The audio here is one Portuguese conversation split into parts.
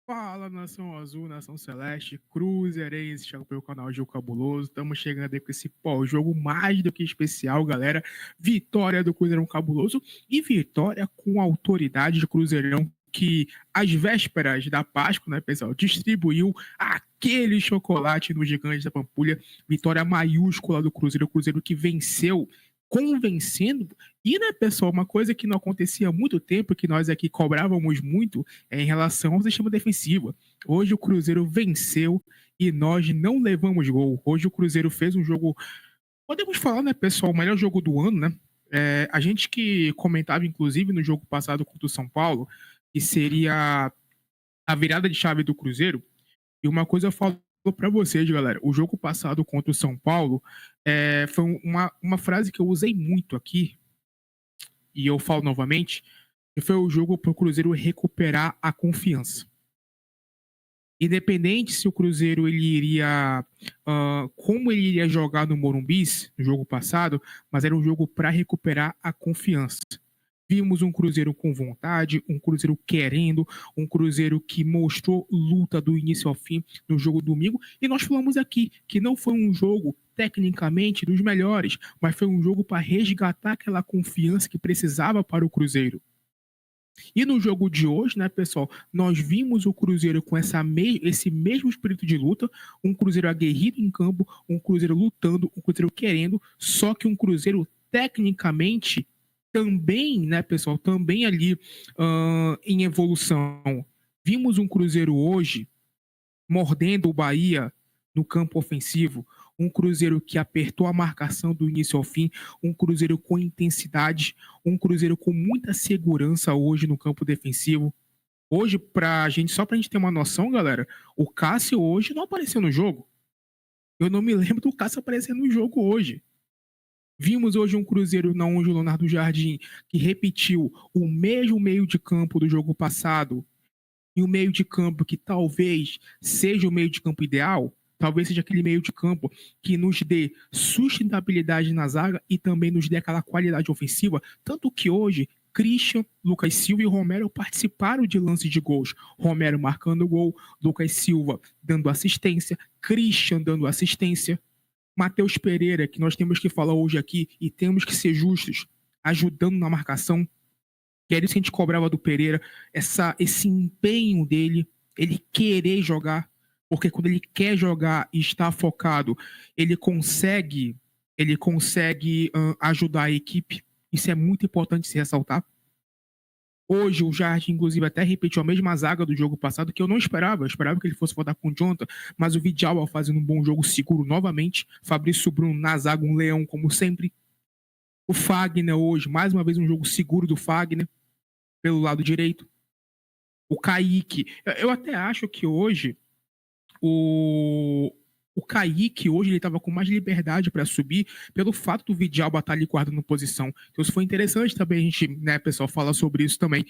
Fala, Nação Azul, Nação Celeste, Cruzeirense, chega pelo canal Gil Cabuloso. Estamos chegando aí com esse pós-jogo mais do que especial, galera. Vitória do Cruzeirão Cabuloso e vitória com autoridade de Cruzeirão que, às vésperas da Páscoa, né, pessoal, distribuiu aquele chocolate no Gigante da Pampulha. Vitória maiúscula do Cruzeiro, o Cruzeiro que venceu convencendo. E, né, pessoal, uma coisa que não acontecia há muito tempo, que nós aqui cobrávamos muito, é em relação ao sistema defensivo. Hoje o Cruzeiro venceu e nós não levamos gol. Hoje o Cruzeiro fez um jogo, podemos falar, né, pessoal, o melhor jogo do ano, né? A gente que comentava, inclusive, no jogo passado contra o São Paulo, que seria a virada de chave do Cruzeiro. E uma coisa eu falo para vocês, galera: o jogo passado contra o São Paulo foi uma frase que eu usei muito aqui, e eu falo novamente, que foi o jogo para o Cruzeiro recuperar a confiança. Independente se o Cruzeiro ele iria, como ele iria jogar no Morumbi no jogo passado, mas era um jogo para recuperar a confiança. Vimos um Cruzeiro com vontade, um Cruzeiro querendo, um Cruzeiro que mostrou luta do início ao fim no jogo domingo. E nós falamos aqui que não foi um jogo tecnicamente dos melhores, mas foi um jogo para resgatar aquela confiança que precisava para o Cruzeiro. E no jogo de hoje, né, pessoal, nós vimos o Cruzeiro com esse mesmo espírito de luta, um Cruzeiro aguerrido em campo, um Cruzeiro lutando, um Cruzeiro querendo, só que um Cruzeiro tecnicamente também, né, pessoal, também ali em evolução. Vimos um Cruzeiro hoje mordendo o Bahia no campo ofensivo, um Cruzeiro que apertou a marcação do início ao fim, um Cruzeiro com intensidade, um Cruzeiro com muita segurança hoje no campo defensivo. Hoje, só pra gente ter uma noção, galera, o Cássio hoje não apareceu no jogo. Eu não me lembro do Cássio aparecer no jogo hoje. Vimos hoje um Cruzeiro na onde o Leonardo Jardim, que repetiu o mesmo meio de campo do jogo passado, e o meio de campo que talvez seja o meio de campo ideal, talvez seja aquele meio de campo que nos dê sustentabilidade na zaga e também nos dê aquela qualidade ofensiva, tanto que hoje Christian, Lucas Silva e Romero participaram de lances de gols. Romero marcando gol, Lucas Silva dando assistência, Christian dando assistência, Matheus Pereira, que nós temos que falar hoje aqui e temos que ser justos, ajudando na marcação, que era isso que a gente cobrava do Pereira, esse empenho dele, ele querer jogar, porque quando ele quer jogar e está focado, ele consegue ajudar a equipe. Isso é muito importante se ressaltar. Hoje o Jardim, inclusive, até repetiu a mesma zaga do jogo passado, que eu não esperava. Eu esperava que ele fosse voltar com o Jonathan, mas o Vidal fazendo um bom jogo seguro novamente. Fabrício Bruno na zaga, um leão, como sempre. O Fagner hoje, mais uma vez, um jogo seguro do Fagner pelo lado direito. O Kaique, eu até acho que hoje o, o Kaique hoje ele estava com mais liberdade para subir pelo fato do Vidal estar ali guardando posição. Então isso foi interessante também a gente, né, pessoal, falar sobre isso também.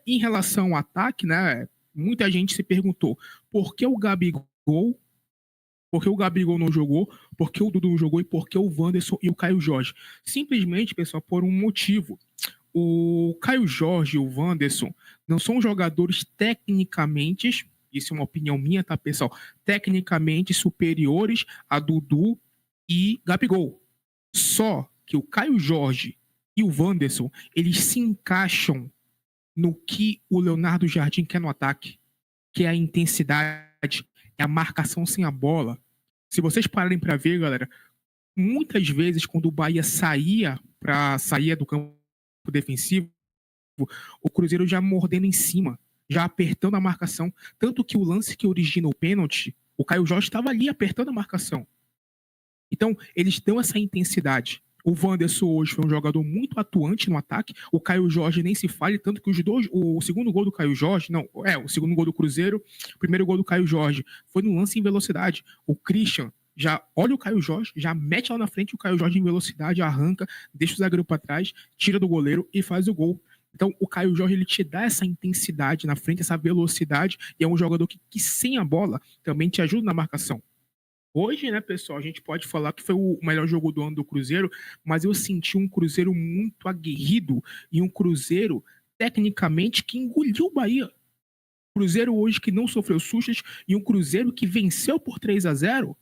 Em relação ao ataque, né, muita gente se perguntou por que o Gabigol, por que o Gabigol não jogou, por que o Dudu não jogou e por que o Wanderson e o Caio Jorge. Simplesmente, pessoal, por um motivo. O Caio Jorge e o Wanderson não são jogadores tecnicamente, isso é uma opinião minha, tá, pessoal? Tecnicamente superiores a Dudu e Gabigol. Só que o Caio Jorge e o Wanderson, eles se encaixam no que o Leonardo Jardim quer no ataque, que é a intensidade, é a marcação sem a bola. Se vocês pararem para ver, galera, muitas vezes quando o Bahia saía do campo defensivo, o Cruzeiro já mordendo em cima, já apertando a marcação. Tanto que o lance que origina o pênalti, o Caio Jorge estava ali apertando a marcação. Então, eles dão essa intensidade. O Wanderson hoje foi um jogador muito atuante no ataque. O Caio Jorge nem se fale, tanto que os dois, o segundo gol do Caio Jorge, não, o segundo gol do Cruzeiro, o primeiro gol do Caio Jorge foi no lance em velocidade. O Christian já olha o Caio Jorge, já mete lá na frente o Caio Jorge em velocidade, arranca, deixa o zagueiro para trás, tira do goleiro e faz o gol. Então, o Caio Jorge ele te dá essa intensidade na frente, essa velocidade, e é um jogador que sem a bola também te ajuda na marcação. Hoje, né, pessoal, a gente pode falar que foi o melhor jogo do ano do Cruzeiro, mas eu senti um Cruzeiro muito aguerrido e um Cruzeiro, tecnicamente, que engoliu o Bahia. Cruzeiro hoje que não sofreu sustos e um Cruzeiro que venceu por 3-0,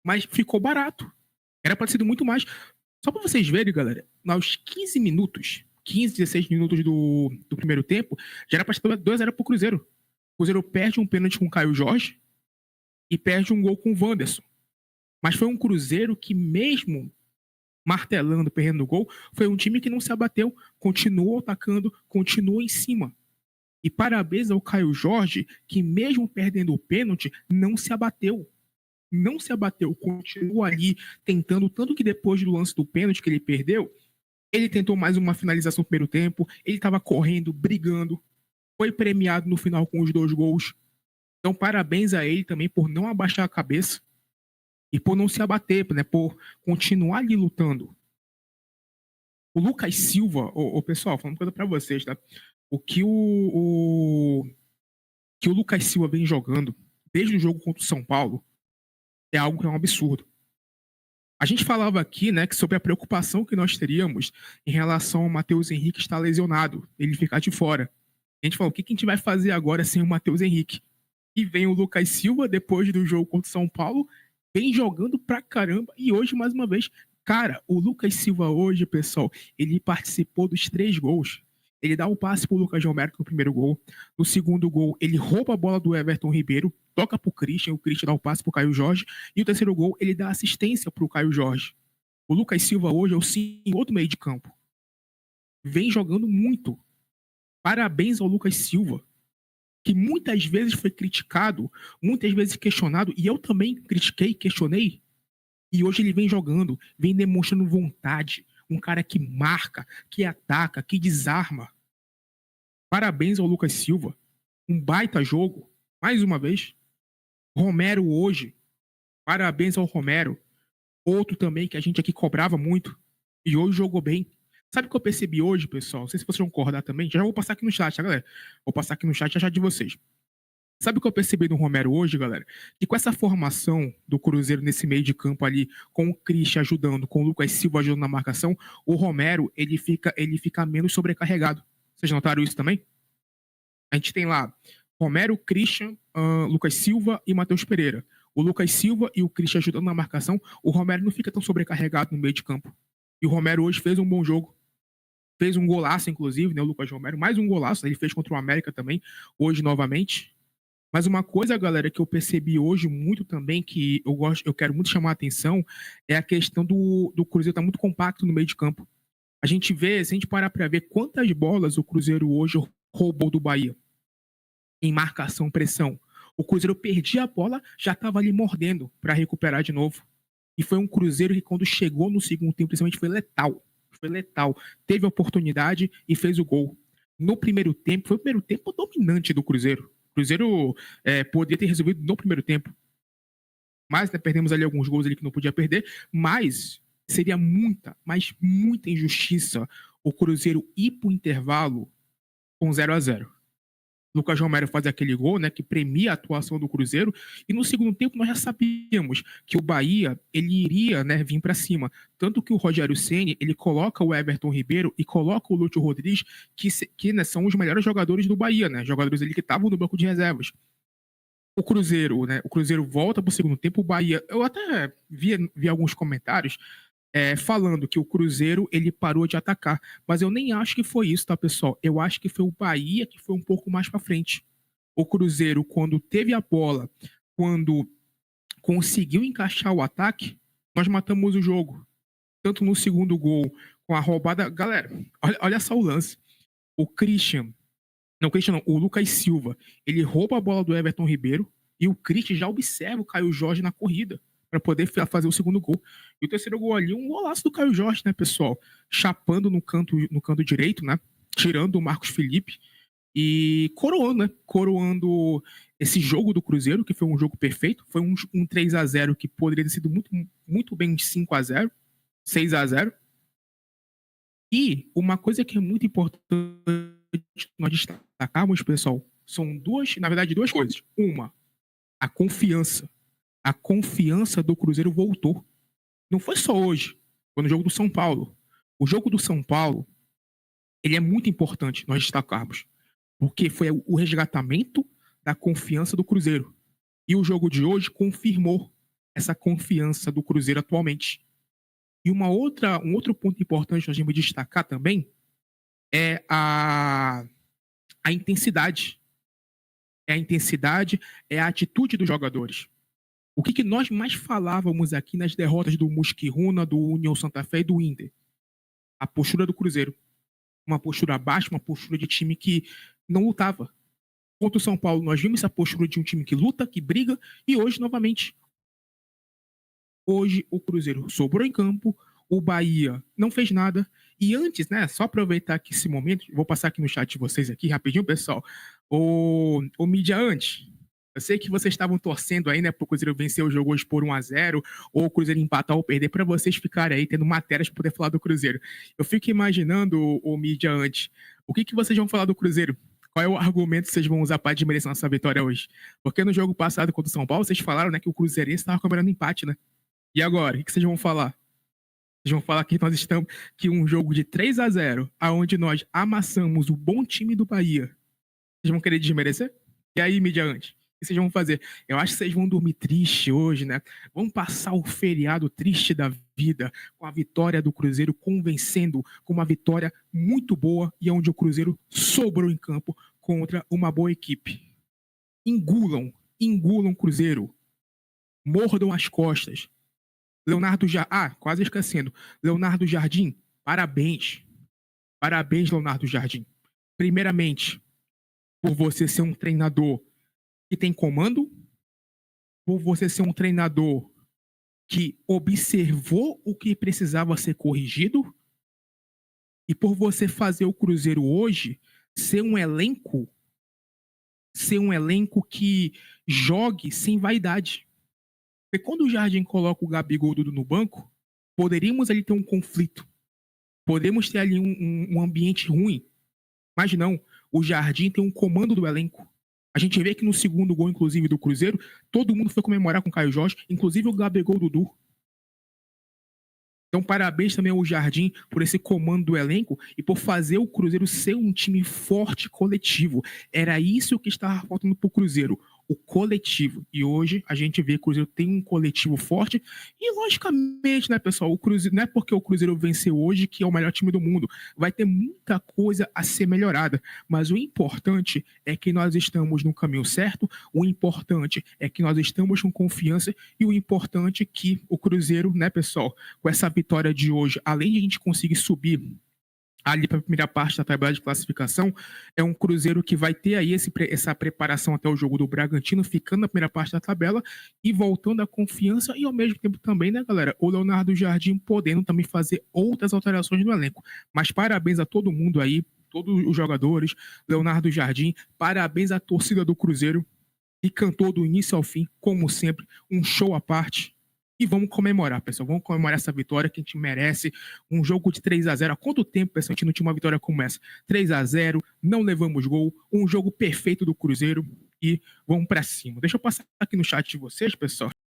mas ficou barato. Era para ter sido muito mais. Só para vocês verem, galera, aos 15 minutos, 15, 16 minutos do primeiro tempo, já era para ser 2-0 pro Cruzeiro. O Cruzeiro perde um pênalti com o Caio Jorge e perde um gol com o Wanderson. Mas foi um Cruzeiro que, mesmo martelando, perdendo o gol, foi um time que não se abateu, continuou atacando, continuou em cima. E parabéns ao Caio Jorge, que mesmo perdendo o pênalti, não se abateu. Não se abateu, continuou ali tentando, tanto que depois do lance do pênalti que ele perdeu, ele tentou mais uma finalização no primeiro tempo, ele estava correndo, brigando, foi premiado no final com os 2 gols. Então, parabéns a ele também por não abaixar a cabeça e por não se abater, né, por continuar ali lutando. O Lucas Silva, pessoal, falando uma coisa para vocês, tá? O que que o Lucas Silva vem jogando desde o jogo contra o São Paulo é algo que é um absurdo. A gente falava aqui, né, que sobre a preocupação que nós teríamos em relação ao Matheus Henrique estar lesionado, ele ficar de fora. A gente falou, o que a gente vai fazer agora sem o Matheus Henrique? E vem o Lucas Silva, depois do jogo contra o São Paulo, vem jogando pra caramba, e hoje, mais uma vez, cara, o Lucas Silva hoje, pessoal, ele participou dos 3 gols. Ele dá um passe pro Lucas Romero no primeiro gol. No segundo gol, ele rouba a bola do Everton Ribeiro, toca pro Christian, o Christian dá o passe pro Caio Jorge. E o terceiro gol, ele dá assistência pro Caio Jorge. O Lucas Silva hoje é o senhor do meio de campo. Vem jogando muito. Parabéns ao Lucas Silva, que muitas vezes foi criticado, muitas vezes questionado, e eu também critiquei, questionei. E hoje ele vem jogando, vem demonstrando vontade. Um cara que marca, que ataca, que desarma. Parabéns ao Lucas Silva. Um baita jogo, mais uma vez. Romero hoje. Parabéns ao Romero. Outro também que a gente aqui cobrava muito. E hoje jogou bem. Sabe o que eu percebi hoje, pessoal? Não sei se vocês vão concordar também. Já vou passar aqui no chat, tá, galera? Vou passar aqui no chat já de vocês. Sabe o que eu percebi do Romero hoje, galera? Que com essa formação do Cruzeiro nesse meio de campo ali, com o Christian ajudando, com o Lucas Silva ajudando na marcação, o Romero, ele fica menos sobrecarregado. Vocês notaram isso também? A gente tem lá Romero, Christian, Lucas Silva e Matheus Pereira. O Lucas Silva e o Christian ajudando na marcação, o Romero não fica tão sobrecarregado no meio de campo. E o Romero hoje fez um bom jogo. Fez um golaço, inclusive, né? O Lucas Romero, mais um golaço, ele fez contra o América também, hoje novamente. Mas uma coisa, galera, que eu percebi hoje muito também, que eu quero muito chamar a atenção, é a questão do Cruzeiro estar muito compacto no meio de campo. A gente vê, se a gente parar para ver quantas bolas o Cruzeiro hoje roubou do Bahia em marcação, pressão. O Cruzeiro perdia a bola, já estava ali mordendo para recuperar de novo. E foi um Cruzeiro que, quando chegou no segundo tempo, principalmente foi letal. Foi letal. Teve a oportunidade e fez o gol. No primeiro tempo, foi o primeiro tempo dominante do Cruzeiro. O Cruzeiro poderia ter resolvido no primeiro tempo. Mas, né, perdemos ali alguns gols ali que não podia perder. Mas seria muita, mas muita injustiça o Cruzeiro ir para o intervalo com 0-0. Lucas Romero faz aquele gol, né, que premia a atuação do Cruzeiro, e no segundo tempo nós já sabíamos que o Bahia, ele iria, né, vir para cima, tanto que o Rogério Ceni, ele coloca o Everton Ribeiro e coloca o Lúcio Rodrigues, que né, são os melhores jogadores do Bahia, né, jogadores ali que estavam no banco de reservas. O Cruzeiro volta para o segundo tempo, o Bahia, eu até vi alguns comentários falando que o Cruzeiro ele parou de atacar, mas eu nem acho que foi isso, tá, pessoal? Eu acho que foi o Bahia que foi um pouco mais para frente. O Cruzeiro, quando teve a bola, quando conseguiu encaixar o ataque, nós matamos o jogo. Tanto no segundo gol, com a roubada. Galera, olha só o lance. O Christian, não, o Lucas Silva, ele rouba a bola do Everton Ribeiro e o Christian já observa o Caio Jorge na corrida para poder fazer o segundo gol. E o terceiro gol ali, um golaço do Caio Jorge, né, pessoal? Chapando no canto direito, né? Tirando o Marcos Felipe e coroando, né? Coroando esse jogo do Cruzeiro, que foi um jogo perfeito. Foi um 3-0 que poderia ter sido muito, muito bem de 5-0, 6-0. E uma coisa que é muito importante nós destacarmos, pessoal, são na verdade, duas coisas. Uma, a confiança. A confiança do Cruzeiro voltou. Não foi só hoje, foi no jogo do São Paulo. O jogo do São Paulo, ele é muito importante nós destacarmos. porque foi o resgatamento da confiança do Cruzeiro. E o jogo de hoje confirmou essa confiança do Cruzeiro atualmente. E um outro ponto importante nós temos de destacar também é a intensidade. É a intensidade, é a atitude dos jogadores. O que nós mais falávamos aqui nas derrotas do Mosquiruna, do União Santa Fé e do Inter? A postura do Cruzeiro. Uma postura baixa, uma postura de time que não lutava. Contra o São Paulo, nós vimos essa postura de um time que luta, que briga, e hoje, novamente, hoje o Cruzeiro sobrou em campo, o Bahia não fez nada, e antes, né, só aproveitar aqui esse momento, vou passar aqui no chat de vocês aqui, rapidinho, pessoal, o mídia antes, eu sei que vocês estavam torcendo aí, né, pro Cruzeiro vencer o jogo hoje por 1-0, ou o Cruzeiro empatar ou perder, para vocês ficarem aí tendo matérias para poder falar do Cruzeiro. Eu fico imaginando, o mídia antes, o que vocês vão falar do Cruzeiro? Qual é o argumento que vocês vão usar para desmerecer nossa vitória hoje? Porque no jogo passado contra o São Paulo, vocês falaram, né, que o Cruzeirense estava comemorando empate, né? E agora, o que vocês vão falar? Vocês vão falar que nós estamos que um jogo de 3-0, aonde nós amassamos o bom time do Bahia. Vocês vão querer desmerecer? E aí, mídia antes? O que vocês vão fazer? Eu acho que vocês vão dormir triste hoje, né? Vão passar o feriado triste da vida com a vitória do Cruzeiro, convencendo com uma vitória muito boa e onde o Cruzeiro sobrou em campo contra uma boa equipe. Engulam o Cruzeiro. Mordam as costas. Leonardo Jardim, quase esquecendo. Leonardo Jardim, parabéns. Parabéns, Leonardo Jardim. Primeiramente, por você ser um treinador que tem comando, por você ser um treinador que observou o que precisava ser corrigido e por você fazer o Cruzeiro hoje ser um elenco que jogue sem vaidade. Porque quando o Jardim coloca o Gabigol Dudu no banco, poderíamos ali ter um conflito. Podemos ter ali um ambiente ruim. Mas não, o Jardim tem um comando do elenco. A gente vê que no segundo gol, inclusive, do Cruzeiro, todo mundo foi comemorar com o Caio Jorge, inclusive o Gabigol Dudu. Então, parabéns também ao Jardim por esse comando do elenco e por fazer o Cruzeiro ser um time forte coletivo. Era isso que estava faltando para o Cruzeiro, o coletivo. E hoje a gente vê que o Cruzeiro tem um coletivo forte e, logicamente, né, pessoal, o Cruzeiro, não é porque o Cruzeiro venceu hoje que é o melhor time do mundo. Vai ter muita coisa a ser melhorada, mas o importante é que nós estamos no caminho certo, o importante é que nós estamos com confiança e o importante é que o Cruzeiro, né, pessoal, com essa vitória de hoje, além de a gente conseguir subir ali para a primeira parte da tabela de classificação, é um Cruzeiro que vai ter aí essa preparação até o jogo do Bragantino, ficando na primeira parte da tabela e voltando a confiança e ao mesmo tempo também, né, galera, o Leonardo Jardim podendo também fazer outras alterações no elenco. Mas parabéns a todo mundo aí, todos os jogadores, Leonardo Jardim, parabéns à torcida do Cruzeiro, que cantou do início ao fim, como sempre, um show à parte. E vamos comemorar, pessoal. Vamos comemorar essa vitória que a gente merece. Um jogo de 3-0. Há quanto tempo, pessoal, a gente não tinha uma vitória como essa? 3-0, não levamos gol. Um jogo perfeito do Cruzeiro. E vamos para cima. Deixa eu passar aqui no chat de vocês, pessoal.